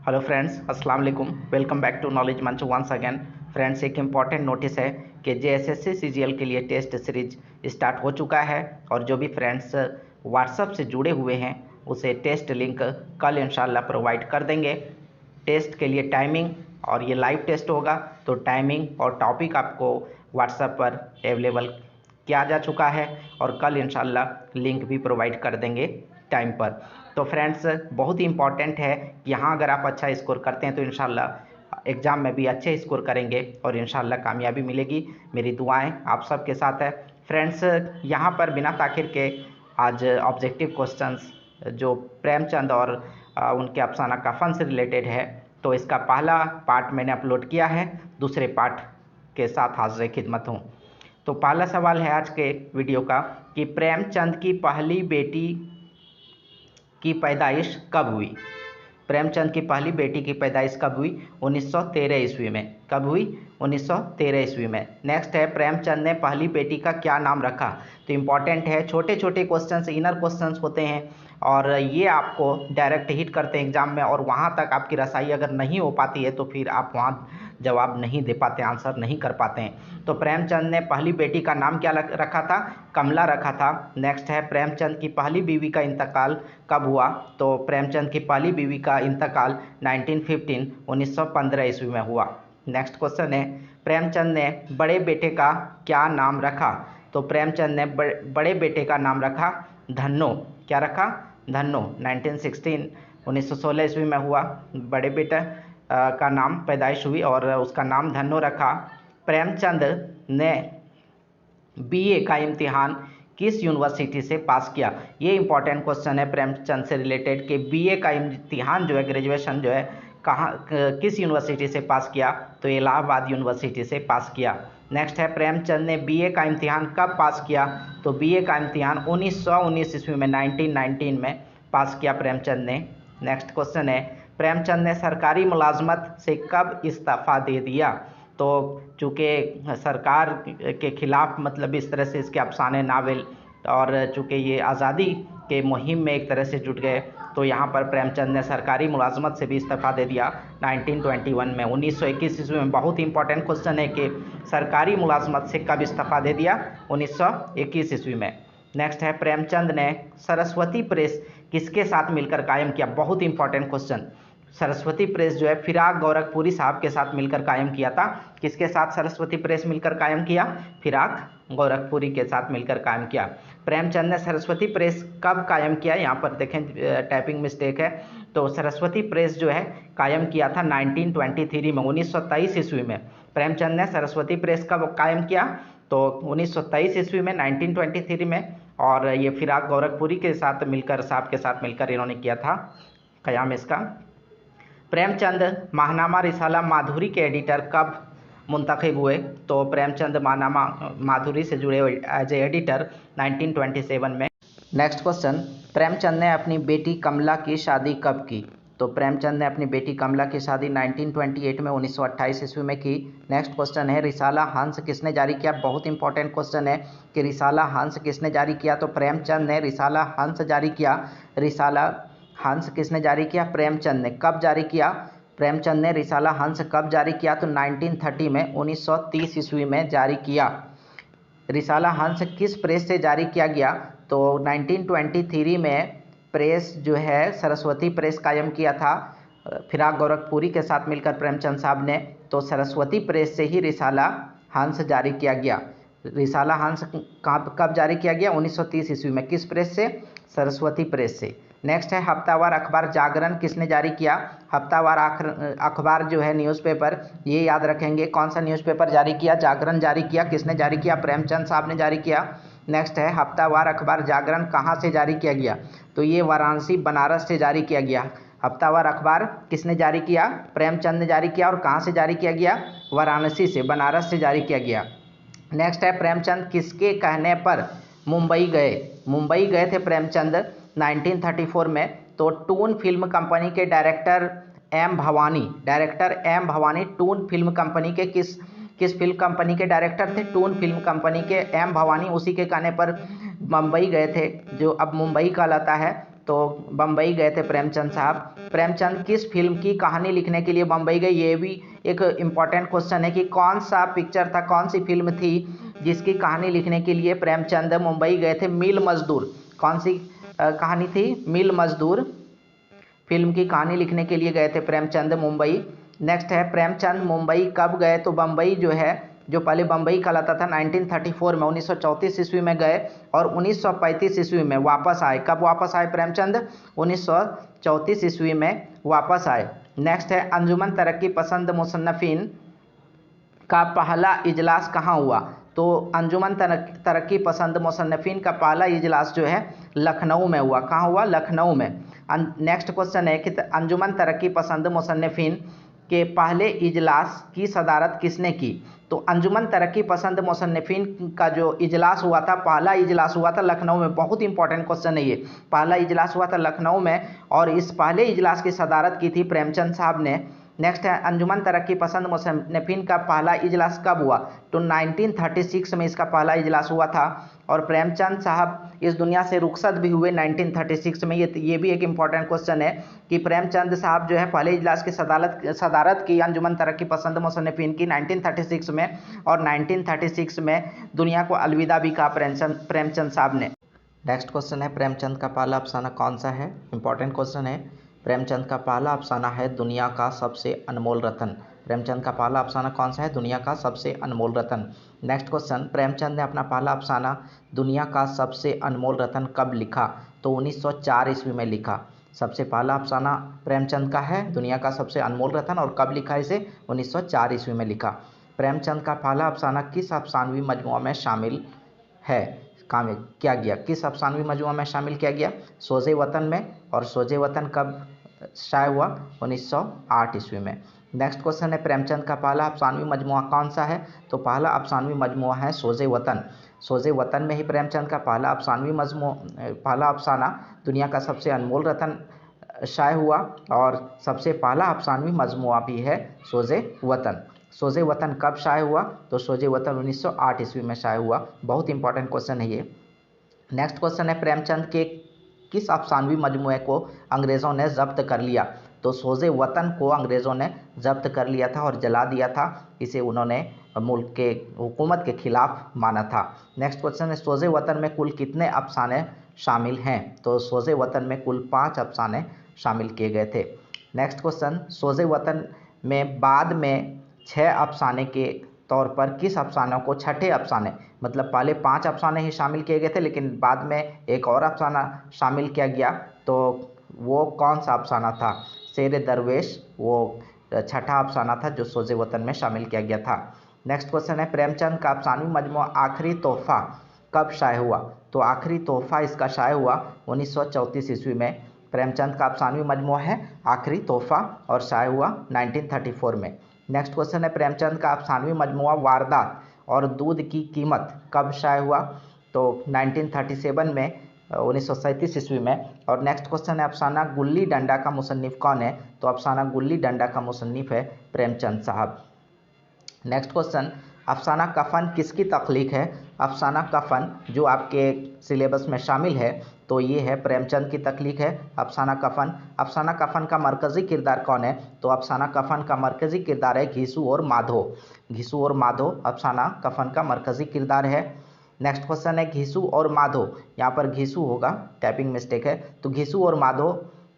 Hello friends, अस्सलाम वालेकुम। Welcome back to knowledge मंच वंस अगेन। फ्रेंड्स, एक इम्पॉर्टेंट नोटिस है कि जेएसएससी सीजीएल के लिए टेस्ट सीरीज स्टार्ट हो चुका है और जो भी फ्रेंड्स व्हाट्सएप से जुड़े हुए हैं उसे टेस्ट लिंक कल इंशाल्लाह प्रोवाइड कर देंगे। टेस्ट के लिए टाइमिंग और ये लाइव टेस्ट होगा, तो टाइमिंग और टॉपिक आपको व्हाट्सएप पर अवेलेबल किया जा चुका है और कल इंशाल्लाह लिंक भी प्रोवाइड कर देंगे टाइम पर। तो फ्रेंड्स, बहुत ही इंपॉर्टेंट है कि यहाँ अगर आप अच्छा स्कोर करते हैं तो इंशाल्लाह एग्ज़ाम में भी अच्छे स्कोर करेंगे और इंशाल्लाह कामयाबी मिलेगी। मेरी दुआएं आप सबके साथ है। फ्रेंड्स, यहाँ पर बिना ताखिर के आज ऑब्जेक्टिव क्वेश्चंस जो प्रेमचंद और उनके अफसाना कफन से रिलेटेड है, तो इसका पहला पार्ट मैंने अपलोड किया है, दूसरे पार्ट के साथ हाजिर खिदमत हूँ। तो पहला सवाल है आज के वीडियो का कि प्रेमचंद की पहली बेटी की पैदाइश कब हुई। प्रेमचंद की पहली बेटी की पैदाइश कब हुई? 1913 ईस्वी में। कब हुई? 1913 ईस्वी में। नेक्स्ट है, प्रेमचंद ने पहली बेटी का क्या नाम रखा? तो इम्पॉर्टेंट है, छोटे छोटे क्वेश्चंस, इनर क्वेश्चंस होते हैं और ये आपको डायरेक्ट हिट करते हैं एग्जाम में, और वहाँ तक आपकी रसाई अगर नहीं हो पाती है तो फिर आप वहाँ जवाब नहीं दे पाते, आंसर नहीं कर पाते हैं। तो प्रेमचंद ने पहली बेटी का नाम क्या रखा था? कमला रखा था। नेक्स्ट है, प्रेमचंद की पहली बीवी का इंतकाल कब हुआ? तो प्रेमचंद की पहली बीवी का इंतकाल 1915 ईस्वी में हुआ। नेक्स्ट क्वेश्चन है, प्रेमचंद ने बड़े बेटे का क्या नाम रखा? तो प्रेमचंद ने बड़े बेटे का नाम रखा धन्नो। क्या रखा? धन्नो। 1916 ईस्वी में हुआ। बड़े बेटे का नाम पैदाइश हुई और उसका नाम धन्नो रखा। प्रेमचंद ने बीए का इम्तिहान किस यूनिवर्सिटी से पास किया? ये इंपॉर्टेंट क्वेश्चन है प्रेमचंद से रिलेटेड कि बीए का इम्तिहान जो है, ग्रेजुएशन जो है, कहाँ किस यूनिवर्सिटी से पास किया? तो इलाहाबाद यूनिवर्सिटी से पास किया। नेक्स्ट है, प्रेमचंद ने बीए का इम्तिहान कब पास किया? तो बीए का इम्तिहान 1919 ईस्वी में, 1919 में पास किया प्रेमचंद ने। नेक्स्ट क्वेश्चन है, प्रेमचंद ने सरकारी मुलाजमत से कब इस्तीफा दे दिया? तो चूँकि सरकार के खिलाफ, मतलब इस तरह से इसके अफसाने, नावल, और चूँकि ये आज़ादी के मुहिम में एक तरह से जुट गए, तो यहाँ पर प्रेमचंद ने सरकारी मुलाजमत से भी इस्तीफा दे दिया 1921 में। 1921 ईस्वी में। बहुत ही इंपॉर्टेंट क्वेश्चन है कि सरकारी मुलाजमत से कब इस्तीफा दे दिया? 1921 ईस्वी में। नेक्स्ट है, प्रेमचंद ने सरस्वती प्रेस किसके साथ मिलकर कायम किया? बहुत इंपॉर्टेंट क्वेश्चन। सरस्वती प्रेस जो है फिराक गोरखपुरी साहब के साथ मिलकर कायम किया था। किसके साथ सरस्वती प्रेस मिलकर कायम किया? फिराक गोरखपुरी के साथ मिलकर कायम किया। प्रेमचंद ने सरस्वती प्रेस कब कायम किया? यहाँ पर देखें, टाइपिंग मिस्टेक है। तो सरस्वती प्रेस जो है कायम किया था 1923 में, 1923 ईस्वी में। प्रेमचंद ने सरस्वती प्रेस कब कायम किया? तो 1923 ईस्वी में, 1923 में। और ये फिराक गोरखपुरी के साथ मिलकर, साहब के साथ मिलकर इन्होंने किया था क़याम इसका। प्रेमचंद माहनामा रिसाला माधुरी के एडिटर कब मुंतखब हुए? तो प्रेमचंद माहनामा माधुरी से जुड़े एज ए एडिटर 1927 में। नेक्स्ट क्वेश्चन, प्रेमचंद ने अपनी बेटी कमला की शादी कब की? तो प्रेमचंद ने अपनी बेटी कमला की शादी 1928 में, 1928 ईस्वी में की। नेक्स्ट क्वेश्चन है, रिसाला हंस किसने जारी किया? बहुत इंपॉर्टेंट क्वेश्चन है कि रिसाला हंस किसने जारी किया? तो प्रेमचंद ने रिसाला हंस जारी किया। रिसाला हंस किसने जारी किया? प्रेमचंद ने। कब जारी किया? प्रेमचंद ने रिसाला हंस कब जारी किया? तो 1930 में, 1930 ईस्वी में जारी किया। रिसाला हंस किस प्रेस से जारी किया गया? तो 1923 में प्रेस जो है सरस्वती प्रेस कायम किया था फिराक गोरखपुरी के साथ मिलकर प्रेमचंद साहब ने। तो सरस्वती प्रेस से ही रिसाला हंस जारी किया गया। रिसाला हंस कब जारी किया गया? 1930 ईस्वी में। किस प्रेस से? सरस्वती प्रेस से। नेक्स्ट है, हफ्तावार अखबार जागरण किसने जारी किया? हफ्तावार अखबार जो है न्यूज़पेपर, ये याद रखेंगे, कौन सा न्यूज़पेपर जारी किया? जागरण जारी किया। किसने जारी किया? प्रेमचंद साहब ने जारी किया। नेक्स्ट है, हफ्तावार अखबार जागरण कहाँ से जारी किया गया? तो ये वाराणसी, बनारस से जारी किया गया। हफ्तावार अखबार किसने जारी किया? प्रेमचंद ने जारी किया। और कहाँ से जारी किया गया? वाराणसी से, बनारस से जारी किया गया। नेक्स्ट है, प्रेमचंद किसके कहने पर मुंबई गए? मुंबई गए थे प्रेमचंद 1934 में। तो टून फिल्म कंपनी के director M Bhavani Toon film company के किस फिल्म कंपनी के डायरेक्टर थे? टून फिल्म कंपनी के एम भवानी, उसी के कहने पर मुंबई गए थे, जो अब मुंबई कहलाता है। तो बम्बई गए थे प्रेमचंद साहब। प्रेमचंद किस फिल्म की कहानी लिखने के लिए बम्बई गए, ये भी एक इम्पॉर्टेंट क्वेश्चन है कि कौन सा पिक्चर था, कौन सी फिल्म थी जिसकी कहानी लिखने के लिए प्रेमचंद मुंबई गए थे। मिल मजदूर, कौन सी कहानी थी? मिल मजदूर फिल्म की कहानी लिखने के लिए गए थे प्रेमचंद मुंबई। नेक्स्ट है प्रेमचंद मुंबई कब गए, तो बम्बई जो है, जो पहले बम्बई कहलाता था 1934 में, 1934 ईस्वी में गए और 1935 ईस्वी में वापस आए। कब वापस आए प्रेमचंद? 1934 ईस्वी में वापस आए। नेक्स्ट है अंजुमन तरक्की पसंद मुसन्नफीन का पहला इजलास कहाँ हुआ, तो अंजुमन तरक्की पसंद मुसन्नफीन का पहला इजलास जो है लखनऊ में हुआ। कहाँ हुआ? लखनऊ में। नेक्स्ट क्वेश्चन है कि अंजुमन तरक्की पसंद मुसन्नफीन के पहले इजलास की सदारत किसने की, तो अंजुमन तरक्की पसंद मुसन्नफीन का जो इजलास हुआ था, पहला इजलास हुआ था लखनऊ में। बहुत इंपॉर्टेंट क्वेश्चन है ये, पहला इजलास हुआ था लखनऊ में और इस पहले इजलास की सदारत की थी प्रेमचंद साहब ने। नेक्स्ट है अंजुमन तरक्की पसंद मुसन्नफीन का पहला इजलास कब हुआ, तो 1936 में इसका पहला इजलास हुआ था और प्रेमचंद साहब इस दुनिया से रुखसत भी हुए 1936 में। ये भी एक इम्पॉर्टेंट क्वेश्चन है कि प्रेमचंद साहब जो है पहले इजलास की सदारत की अंजुमन तरक्की पसंद मुसन्नफीन की 1936 में और 1936 में दुनिया को अलविदा भी कहा प्रेमचंद साहब ने। नेक्स्ट क्वेश्चन है प्रेमचंद का पहला अफसाना कौन सा है? इंपॉर्टेंट क्वेश्चन है। प्रेमचंद का पहला अफसाना है दुनिया का सबसे अनमोल रतन। प्रेमचंद का पहला अफसाना कौन सा है? दुनिया का सबसे अनमोल रतन। नेक्स्ट क्वेश्चन, प्रेमचंद ने अपना पहला अफसाना दुनिया का सबसे अनमोल रतन कब लिखा, तो 1904 ईस्वी में लिखा। सबसे पहला अफसाना प्रेमचंद का है दुनिया का सबसे अनमोल रतन और कब लिखा इसे? 1904 ईस्वी में लिखा। प्रेमचंद का पहला अफसाना किस अफसानवी मजमुआ में शामिल है, क्या गया, किस अफसानवी मजमुआ में शामिल किया गया? सोज़े वतन में। और सोज़े वतन कब शाया हुआ? 1908 ईस्वी में। नेक्स्ट क्वेश्चन है प्रेमचंद का पहला अफसानवी मजमुआ कौन सा है, तो पहला अफसानवी मजमुआ है सोज़े वतन। सोज़े वतन में ही प्रेमचंद का पहला अफसाना दुनिया का सबसे अनमोल रतन शाया हुआ और सबसे पहला अफसानवी मजमुआ भी है सोज़े वतन। सोज़े वतन कब शाया हुआ, तो सोज़े वतन 1908 ईस्वी में शाया हुआ। बहुत इंपॉर्टेंट क्वेश्चन है ये। नेक्स्ट क्वेश्चन है प्रेमचंद के किस अफसानवी मजमुए को अंग्रेज़ों ने जब्त कर लिया, तो सोज़े वतन को अंग्रेज़ों ने जब्त कर लिया था और जला दिया था। इसे उन्होंने मुल्क के हुकूमत के खिलाफ माना था। नेक्स्ट क्वेश्चन है सोज़े वतन में कुल कितने अफसाने शामिल हैं, तो सोज़े वतन में कुल 5 अफसाने शामिल किए गए थे। नेक्स्ट क्वेश्चन, सोज़े वतन में बाद में 6 अफसाने के तौर पर किस अफसानों को छठे अफसाने, मतलब पहले 5 अफसाने ही शामिल किए गए थे लेकिन बाद में एक और अफसाना शामिल किया गया, तो वो कौन सा अफसाना था? शेर दरवेश, वो छठा अफसाना था जो सोज़े वतन में शामिल किया गया था। नेक्स्ट क्वेश्चन है प्रेमचंद का अफसानवी मजमुआ आखिरी तोहफा कब शाया हुआ, तो आखिरी तोहफा इसका शाया हुआ 1934 ईस्वी में। प्रेमचंद का अफसानवी मजमुआ है आखिरी तोहफा और शाया हुआ 1934 में। नेक्स्ट क्वेश्चन है प्रेमचंद का अफसानवी मजमुआ वारदात और दूध की कीमत कब शाया हुआ, तो 1937 में, 1937 ईस्वी में। और नेक्स्ट क्वेश्चन है अफसाना गुल्ली डंडा का मुसन्निफ कौन है, तो अफसाना गुल्ली डंडा का मुसन्निफ है प्रेमचंद साहब। नेक्स्ट क्वेश्चन, अफसाना कफन किसकी तख्लीक है? अफसाना कफन जो आपके सिलेबस में शामिल है तो ये है प्रेमचंद की तख्लीक है अफसाना कफन। अफसाना कफन का मरकज़ी किरदार कौन है, तो अफसाना कफन का मरकज़ी किरदार है घीसू और माधो। घीसू और माधो अफसाना कफन का मरकज़ी किरदार है। नेक्स्ट क्वेश्चन है घीसू और माधो, यहाँ पर घीसू होगा, टाइपिंग मिस्टेक है, तो घीसू और माधो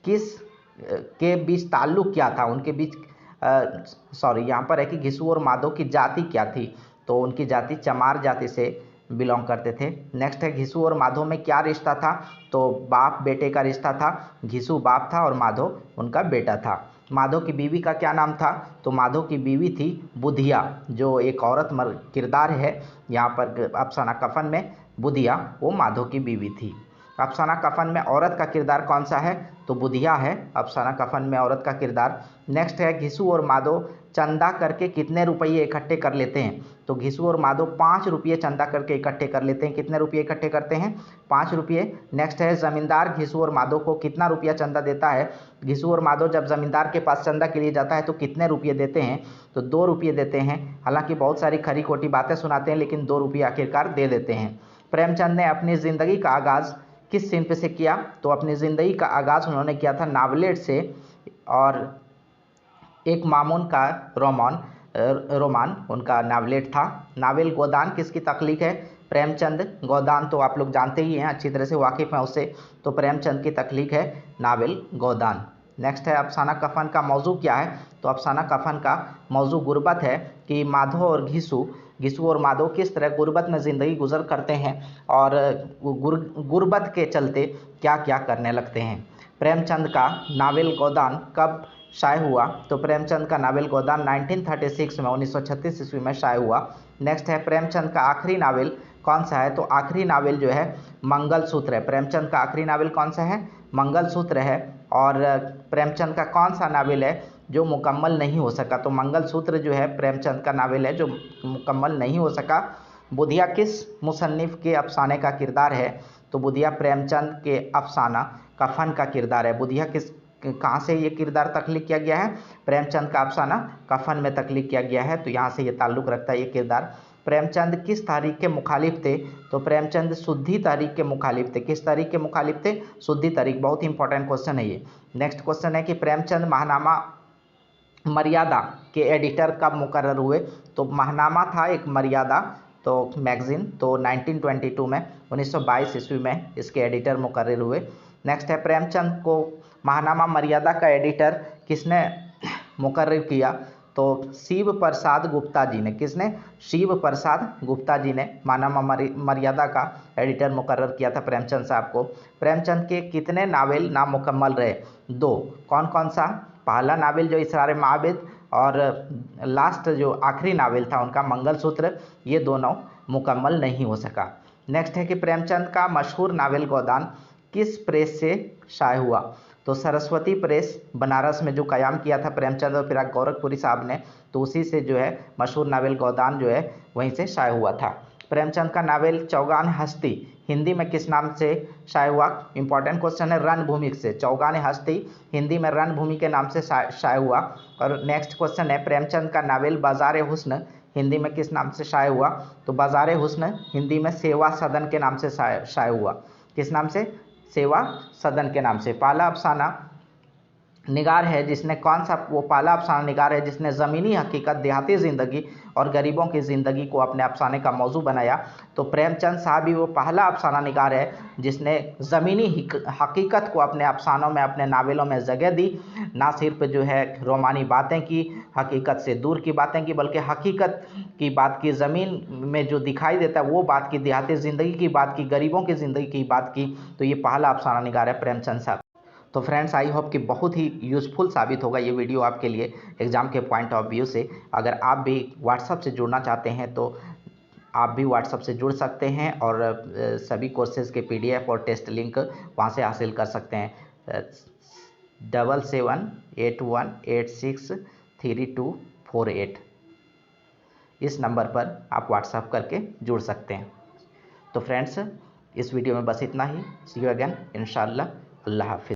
किस के बीच ताल्लुक़ क्या था, उनके बीच यहाँ पर है कि घीसू और माधो की जाति क्या थी, तो उनकी जाति चमार जाति से बिलोंग करते थे। नेक्स्ट है घीसू और माधो में क्या रिश्ता था, तो बाप बेटे का रिश्ता था। घीसू बाप था और माधो उनका बेटा था। माधो की बीवी का क्या नाम था, तो माधो की बीवी थी बुधिया, जो एक औरत किरदार है यहाँ पर अफसाना कफन में, बुधिया वो माधो की बीवी थी। अफसाना कफन में औरत का किरदार कौन सा है, तो बुधिया है अफसाना कफन में औरत का किरदार। नेक्स्ट है घीसू और माधो चंदा करके कितने रुपये इकट्ठे कर लेते हैं, तो घीसू और माधो 5 रुपये चंदा करके इकट्ठे कर लेते हैं। कितने रुपये इकट्ठे करते हैं? 5 रुपये। नेक्स्ट है ज़मींदार घीसू और माधो को कितना रुपया चंदा देता है? घीसू और माधो जब ज़मींदार के पास चंदा के लिए जाता है तो कितने रुपये देते हैं, तो 2 रुपये देते हैं। हालांकि बहुत सारी खरी खोटी बातें सुनाते हैं लेकिन 2 रुपये आखिरकार दे देते हैं। प्रेमचंद ने अपनी ज़िंदगी का आगाज़ किस सीन पे से किया, तो अपनी ज़िंदगी का आगाज़ उन्होंने किया था नावलेट से, और एक मामून का रोमान उनका नावलेट था। नावल गोदान किसकी तख्लीक है? प्रेमचंद। गोदान तो आप लोग जानते ही हैं, अच्छी तरह से वाकिफ़ हैं उससे, तो प्रेमचंद की तख्लीक है नावल गोदान। नेक्स्ट है अफसाना कफन का मौजू क्या है? तो अफसाना कफन का मौजू गुर्बत है कि माधो और घिसू और माधो किस तरह गुर्बत में ज़िंदगी गुजर करते हैं और गुर्बत के चलते क्या क्या करने लगते हैं। प्रेमचंद का नावल गोदान कब शाये हुआ? तो प्रेमचंद का नावल गोदान 1936 में 1936 ईस्वी में शाये हुआ। नेक्स्ट है प्रेमचंद का आखिरी नावल कौन सा है? तो आखिरी नावल जो है मंगलसूत्र है। प्रेमचंद का आखिरी नावल कौन सा है? मंगलसूत्र है। और प्रेमचंद का कौन सा नावल है जो मुकम्मल नहीं हो सका? तो मंगलसूत्र जो है प्रेमचंद का नावल है जो मुकम्मल नहीं हो सका। बुधिया किस मुसन्निफ के अफसाने का किरदार है? तो बुधिया प्रेमचंद के अफसाना कफन का किरदार है। बुधिया कहाँ से ये किरदार तख्लीक किया गया है? प्रेमचंद का अफसाना कफन में तख्लीक किया गया है, तो यहाँ से ये ताल्लुक़ रखता है ये किरदार। प्रेमचंद किस तारीख के मुखालिफ थे? तो प्रेमचंद शुद्धि तारीख के मुखालिफ थे। किस तारीख के मुखालिफ थे? शुद्धि तारीख। बहुत ही इंपॉर्टेंट क्वेश्चन है ये। नेक्स्ट क्वेश्चन है कि प्रेमचंद माहनामा मर्यादा के एडिटर कब मुकर्रर हुए? तो माहनामा था एक मर्यादा तो मैगज़ीन, तो 1922 में 1922 ईस्वी में इसके एडिटर मुकर्रर हुए। नेक्स्ट है प्रेमचंद को माहनामा मर्यादा का एडिटर किसने मुकर्रर किया? तो शिव प्रसाद गुप्ता जी ने। किसने? शिव प्रसाद गुप्ता जी ने माहनामा मर्यादा का एडिटर मुकर्रर किया था प्रेमचंद साहब को। प्रेमचंद के कितने नावल नामुकम्मल रहे? 2। कौन कौन सा? पहला नावल जो इसरार माबिद और लास्ट जो आखिरी नावल था उनका मंगलसूत्र, ये दोनों मुकम्मल नहीं हो सका। नेक्स्ट है कि प्रेमचंद का मशहूर नावल गोदान किस प्रेस से शाये हुआ? तो सरस्वती प्रेस बनारस में जो क़याम किया था प्रेमचंद और फिराक गोरखपुरी साहब ने, तो उसी से जो है मशहूर नावल गोदान जो है वहीं से शाये हुआ था। प्रेमचंद का नावल चौगान हस्ती हिंदी में किस नाम से शाये हुआ? इंपॉर्टेंट क्वेश्चन है, रणभूमि से। चौगान हस्ती हिंदी में रणभूमि के नाम से शाये हुआ। और नेक्स्ट क्वेश्चन है प्रेमचंद का नावल बाज़ार हुस्न हिंदी में किस नाम से शाये हुआ? तो बाज़ार हुस्न हिंदी में सेवा सदन के नाम से शाये हुआ। किस नाम से? सेवा सदन के नाम से। पहला अफसाना निगार है जिसने कौन सा वो पहला अफसाना निगार है जिसने ज़मीनी हकीकत, देहाती ज़िंदगी और गरीबों की ज़िंदगी को अपने अफसाने का मौजू बनाया? तो प्रेमचंद साहब ही वो पहला अफसाना निगार है जिसने ज़मीनी हकीकत को अपने अफसानों में, अपने नावलों में जगह दी। ना सिर्फ जो है रोमानी बातें की, हकीकत से दूर की बातें की, बल्कि हकीकत की बात की, ज़मीन में जो दिखाई देता है वो बात की, देहाती ज़िंदगी की बात की, गरीबों की ज़िंदगी की बात की। तो ये पहला अफसाना निगार है प्रेमचंद साहब। तो फ्रेंड्स, आई होप कि बहुत ही यूज़फुल साबित होगा ये वीडियो आपके लिए एग्ज़ाम के पॉइंट ऑफ व्यू से। अगर आप भी व्हाट्सएप से जुड़ना चाहते हैं तो आप भी व्हाट्सएप से जुड़ सकते हैं और सभी कोर्सेज़ के PDF और टेस्ट लिंक वहाँ से हासिल कर सकते हैं। 7781863248 इस नंबर पर आप व्हाट्सएप करके जुड़ सकते हैं। तो फ्रेंड्स, इस वीडियो में बस इतना ही। सी यू अगेन इंशाअल्लाह। अल्लाह हाफिज़।